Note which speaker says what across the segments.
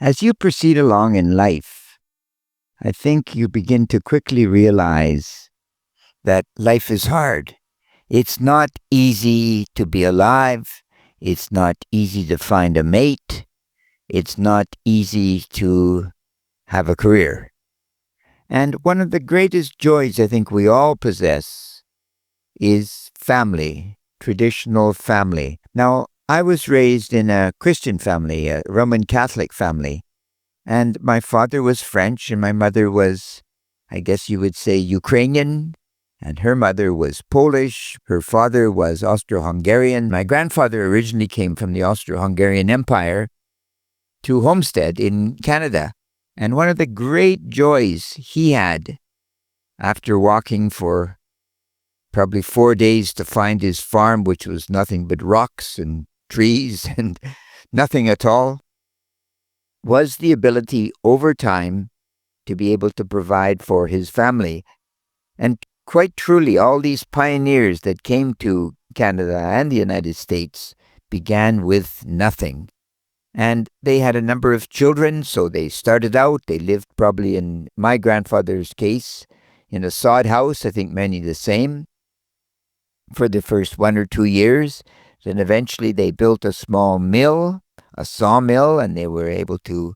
Speaker 1: As you proceed along in life, I think you begin to quickly realize that life is hard. It's not easy to be alive. It's not easy to find a mate. It's not easy to have a career. And one of the greatest joys I think we all possess is family, traditional family. Now, I was raised in a Christian family, a Roman Catholic family, and my father was French and my mother was, I guess you would say, Ukrainian, and her mother was Polish. Her father was Austro-Hungarian. My grandfather originally came from the Austro-Hungarian Empire to Homestead in Canada. And one of the great joys he had after walking for probably 4 days to find his farm, which was nothing but rocks and trees and nothing at all, was the ability over time to be able to provide for his family. And quite truly, all these pioneers that came to Canada and the United States began with nothing. And they had a number of children, so they started out. They lived probably, in my grandfather's case, in a sod house, I think many the same, for the first 1 or 2 years. Then eventually they built a small mill, a sawmill, and they were able to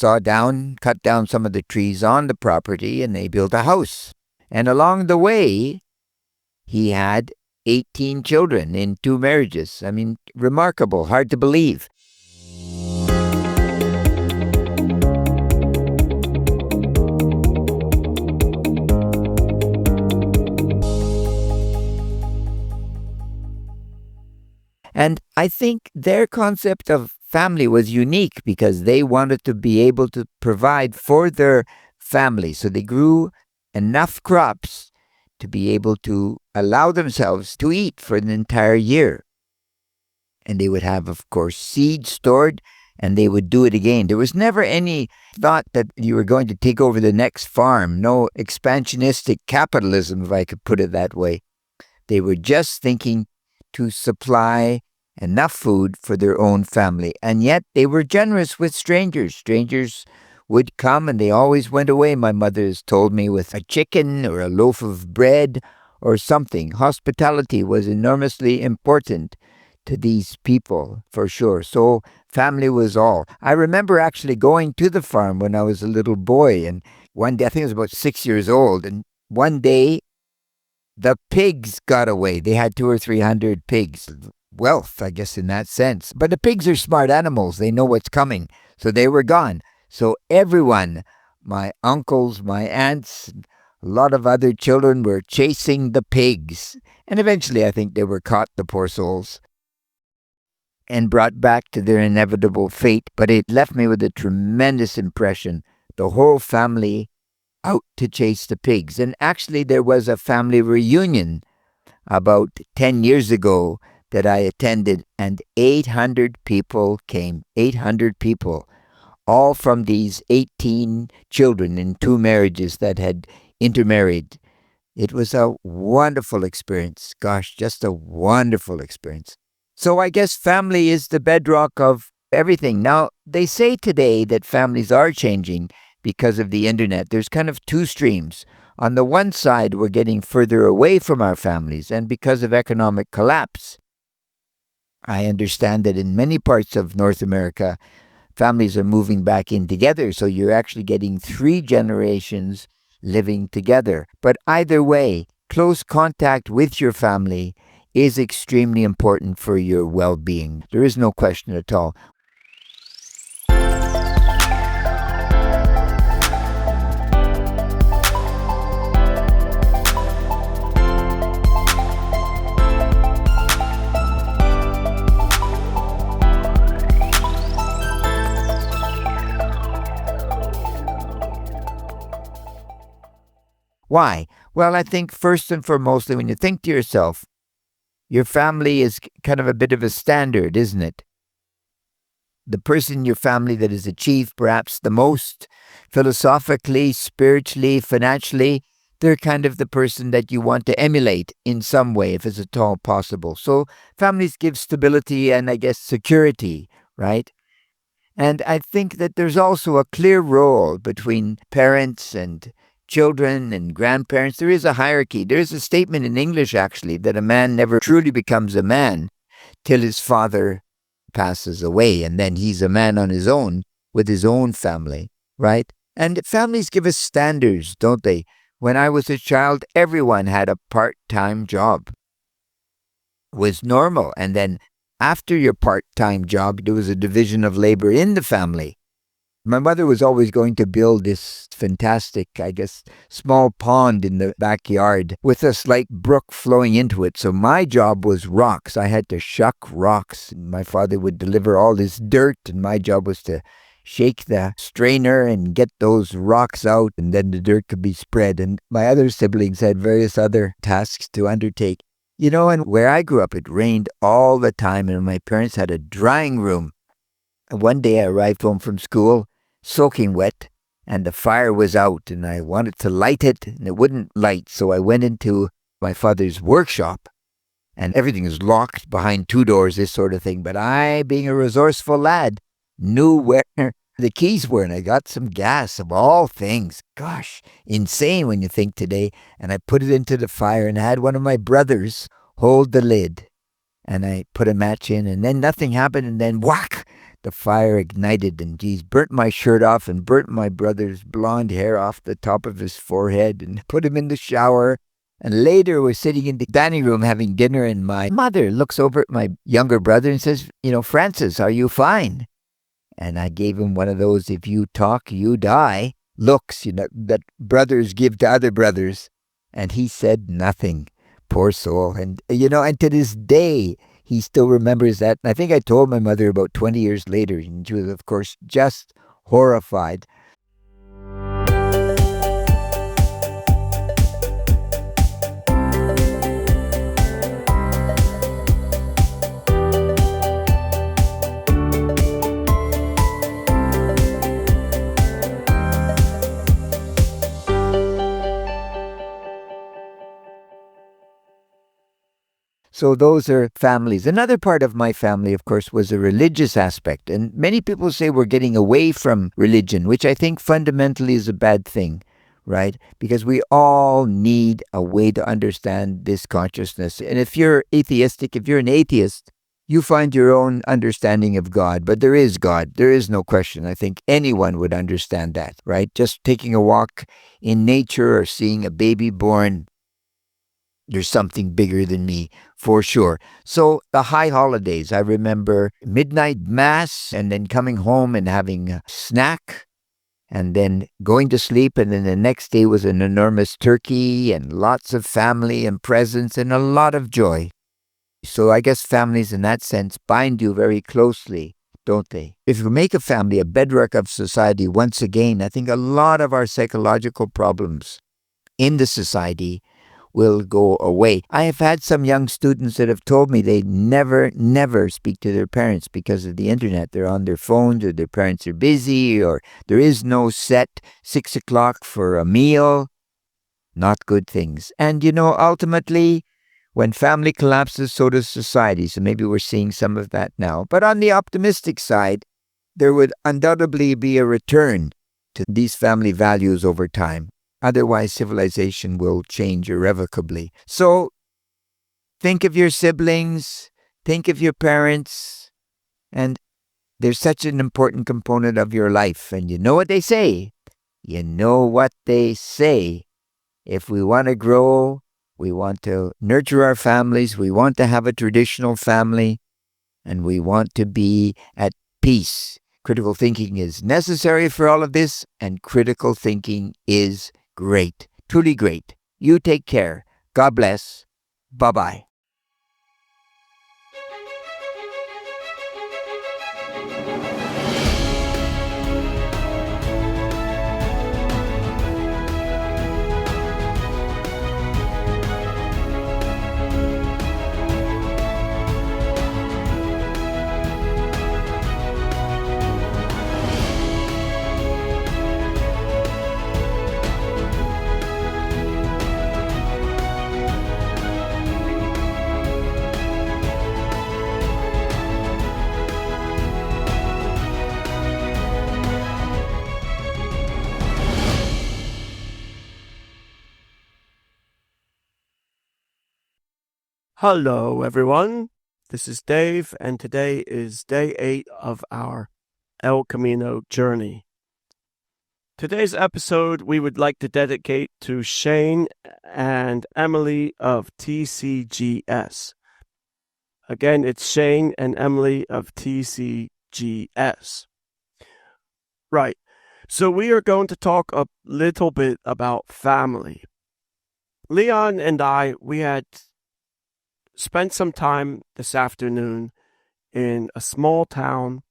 Speaker 1: cut down some of the trees on the property, and they built a house. And along the way, he had 18 children in 2 marriages. I mean, remarkable, hard to believe. And I think their concept of family was unique because they wanted to be able to provide for their family. So they grew enough crops to be able to allow themselves to eat for an entire year. And they would have, of course, seed stored, and they would do it again. There was never any thought that you were going to take over the next farm. No expansionistic capitalism, if I could put it that way. They were just thinking to supply enough food for their own family. And yet they were generous with strangers. Strangers would come and they always went away, my mother has told me, with a chicken or a loaf of bread or something. Hospitality was enormously important to these people, for sure. So family was all. I remember actually going to the farm when I was a little boy, and one day, I think I was about 6 years old, and one day the pigs got away. They had 200 or 300 pigs. Wealth, I guess, in that sense. But the pigs are smart animals. They know what's coming. So they were gone. So everyone, my uncles, my aunts, a lot of other children were chasing the pigs. And eventually, I think they were caught, the poor souls, and brought back to their inevitable fate. But it left me with a tremendous impression. The whole family out to chase the pigs. And actually, there was a family reunion about 10 years ago that I attended, and 800 people came. 800 people, all from these 18 children in 2 marriages that had intermarried. It was a wonderful experience. Gosh, just a wonderful experience. So I guess family is the bedrock of everything. Now, they say today that families are changing because of the internet. There's kind of 2 streams. On the one side, we're getting further away from our families, and because of economic collapse, I understand that in many parts of North America, families are moving back in together, so you're actually getting 3 generations living together. But either way, close contact with your family is extremely important for your well-being. There is no question at all. Why? Well, I think first and foremostly, when you think to yourself, your family is kind of a bit of a standard, isn't it? The person in your family that has achieved perhaps the most philosophically, spiritually, financially, they're kind of the person that you want to emulate in some way, if it's at all possible. So families give stability and, I guess, security, right? And I think that there's also a clear role between parents and children and grandparents. There is a hierarchy. There is a statement in English, actually, that a man never truly becomes a man till his father passes away, and then he's a man on his own with his own family, right? And families give us standards, don't they? When I was a child, everyone had a part-time job. It was normal. And then after your part-time job, there was a division of labor in the family. My mother was always going to build this fantastic, I guess, small pond in the backyard with a slight brook flowing into it. So my job was rocks. I had to shuck rocks. My father would deliver all this dirt, and my job was to shake the strainer and get those rocks out, and then the dirt could be spread. And my other siblings had various other tasks to undertake. And where I grew up, it rained all the time, and my parents had a drying room. And one day I arrived home from school, soaking wet, and the fire was out, and I wanted to light it, and it wouldn't light. So I went into my father's workshop, and everything is locked behind 2 doors, this sort of thing. But I, being a resourceful lad, knew where the keys were, and I got some gas, of all things. Gosh, insane when you think today. And I put it into the fire and had one of my brothers hold the lid. And I put a match in, and then nothing happened, and then whack! The fire ignited, and burnt my shirt off and burnt my brother's blonde hair off the top of his forehead, and put him in the shower. And later we're sitting in the dining room having dinner, and my mother looks over at my younger brother and says, "Francis, are you fine?" And I gave him one of those, "if you talk, you die" looks, that brothers give to other brothers. And he said nothing, poor soul. And to this day, he still remembers that. And I think I told my mother about 20 years later, and she was, of course, just horrified. So those are families. Another part of my family, of course, was a religious aspect. And many people say we're getting away from religion, which I think fundamentally is a bad thing, right? Because we all need a way to understand this consciousness. And if you're atheistic, if you're an atheist, you find your own understanding of God. But there is God. There is no question. I think anyone would understand that, right? Just taking a walk in nature or seeing a baby born, there's something bigger than me, for sure. So the high holidays, I remember midnight mass and then coming home and having a snack and then going to sleep. And then the next day was an enormous turkey and lots of family and presents and a lot of joy. So I guess families in that sense bind you very closely, don't they? If you make a family a bedrock of society, once again, I think a lot of our psychological problems in the society will go away. I have had some young students that have told me they never speak to their parents because of the internet. They're on their phones, or their parents are busy, or there is no set 6 o'clock for a meal. Not good things. And ultimately, when family collapses, so does society. So maybe we're seeing some of that now. But on the optimistic side, there would undoubtedly be a return to these family values over time. Otherwise, civilization will change irrevocably. So think of your siblings, think of your parents, and they're such an important component of your life. And you know what they say? If we want to grow, we want to nurture our families, we want to have a traditional family, and we want to be at peace. Critical thinking is necessary for all of this, and critical thinking is great, truly great. You take care. God bless. Bye-bye.
Speaker 2: Hello, everyone. This is Dave, and today is day 8 of our El Camino journey. Today's episode we would like to dedicate to Shane and Emily of TCGS. Again, it's Shane and Emily of TCGS. Right. So we are going to talk a little bit about family. Leon and we had spent some time this afternoon in a small town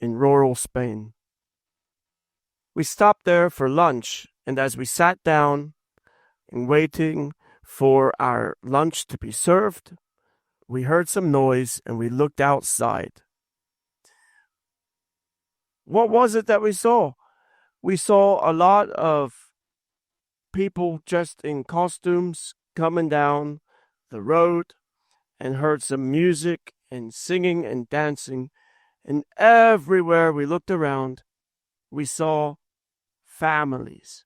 Speaker 2: in rural Spain. We stopped there for lunch, and as we sat down and waiting for our lunch to be served, we heard some noise and we looked outside. What was it that we saw? We saw a lot of people dressed in costumes coming down the road and heard some music and singing and dancing. And everywhere we looked around, we saw families,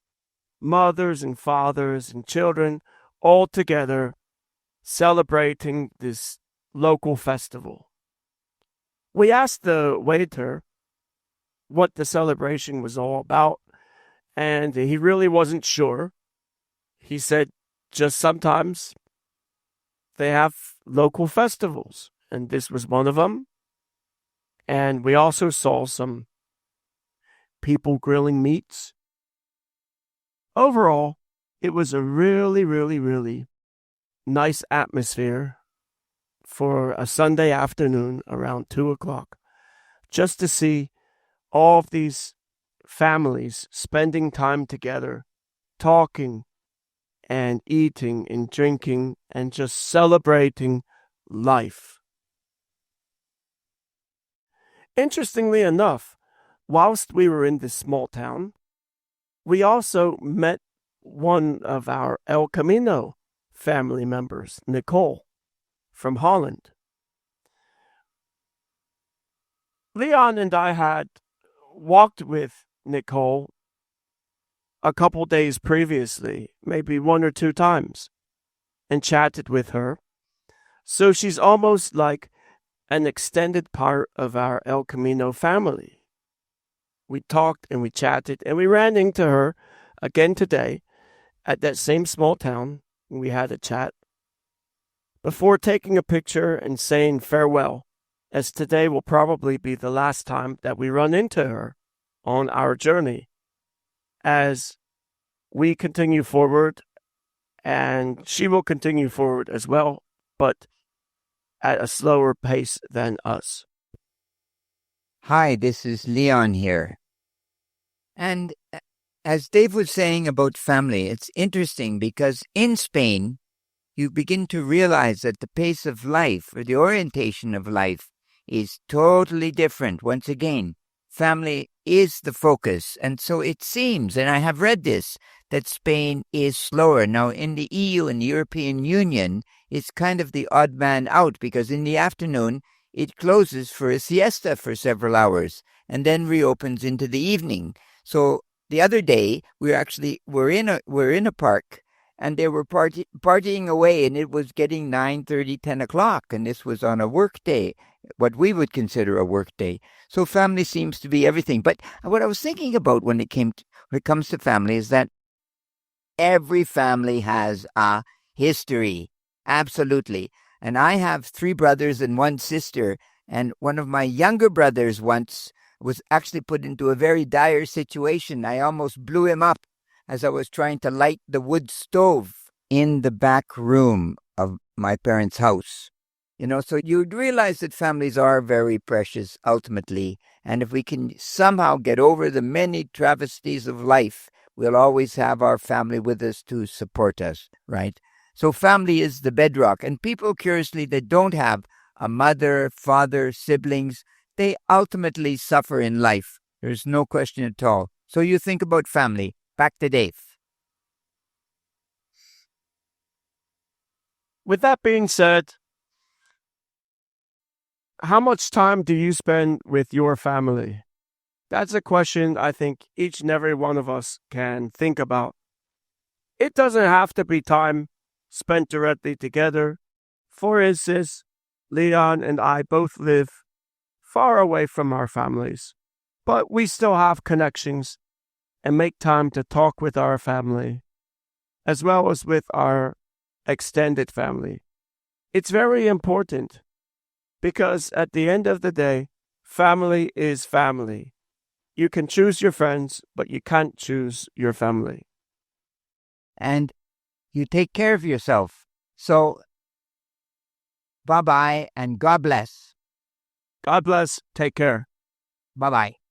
Speaker 2: mothers and fathers and children all together celebrating this local festival. We asked the waiter what the celebration was all about, and he really wasn't sure. He said just sometimes they have local festivals, and this was one of them. And we also saw some people grilling meats. Overall, it was a really, really, really nice atmosphere for a Sunday afternoon around 2 o'clock, just to see all of these families spending time together, talking and eating and drinking and just celebrating life. Interestingly enough, whilst we were in this small town, we also met one of our El Camino family members, Nicole, from Holland. Leon and I had walked with Nicole a couple days previously, maybe 1 or 2 times, and chatted with her. So she's almost like an extended part of our El Camino family. We talked and we chatted and we ran into her again today at that same small town. We had a chat before taking a picture and saying farewell, as today will probably be the last time that we run into her on our journey as we continue forward, and she will continue forward as well, but at a slower pace than us.
Speaker 1: Hi, this is Leon here. And as Dave was saying about family, it's interesting because in Spain, you begin to realize that the pace of life or the orientation of life is totally different. Once again, family is the focus. And so it seems, and I have read this, that Spain is slower. Now, in the EU and the European Union, it's kind of the odd man out because in the afternoon, it closes for a siesta for several hours and then reopens into the evening. So the other day, we're in a park and they were partying away, and it was getting 9:30, 10 o'clock, and this was on a work day, what we would consider a work day. So family seems to be everything. But what I was thinking about when it comes to family is that every family has a history, absolutely. And I have 3 brothers and 1 sister, and one of my younger brothers once was actually put into a very dire situation. I almost blew him up as I was trying to light the wood stove in the back room of my parents' house. So you'd realize that families are very precious ultimately. And if we can somehow get over the many travesties of life, we'll always have our family with us to support us, right? So family is the bedrock. And people, curiously, that don't have a mother, father, siblings, they ultimately suffer in life. There's no question at all. So you think about family. Back to Dave.
Speaker 2: With that being said, how much time do you spend with your family? That's a question I think each and every one of us can think about. It doesn't have to be time spent directly together For instance, Leon and I both live far away from our families, but we still have connections and make time to talk with our family, as well as with our extended family. It's very important because at the end of the day, family is family. You can choose your friends, but you can't choose your family.
Speaker 3: And you take care of yourself. So, bye-bye and God bless.
Speaker 2: God bless. Take care.
Speaker 3: Bye-bye.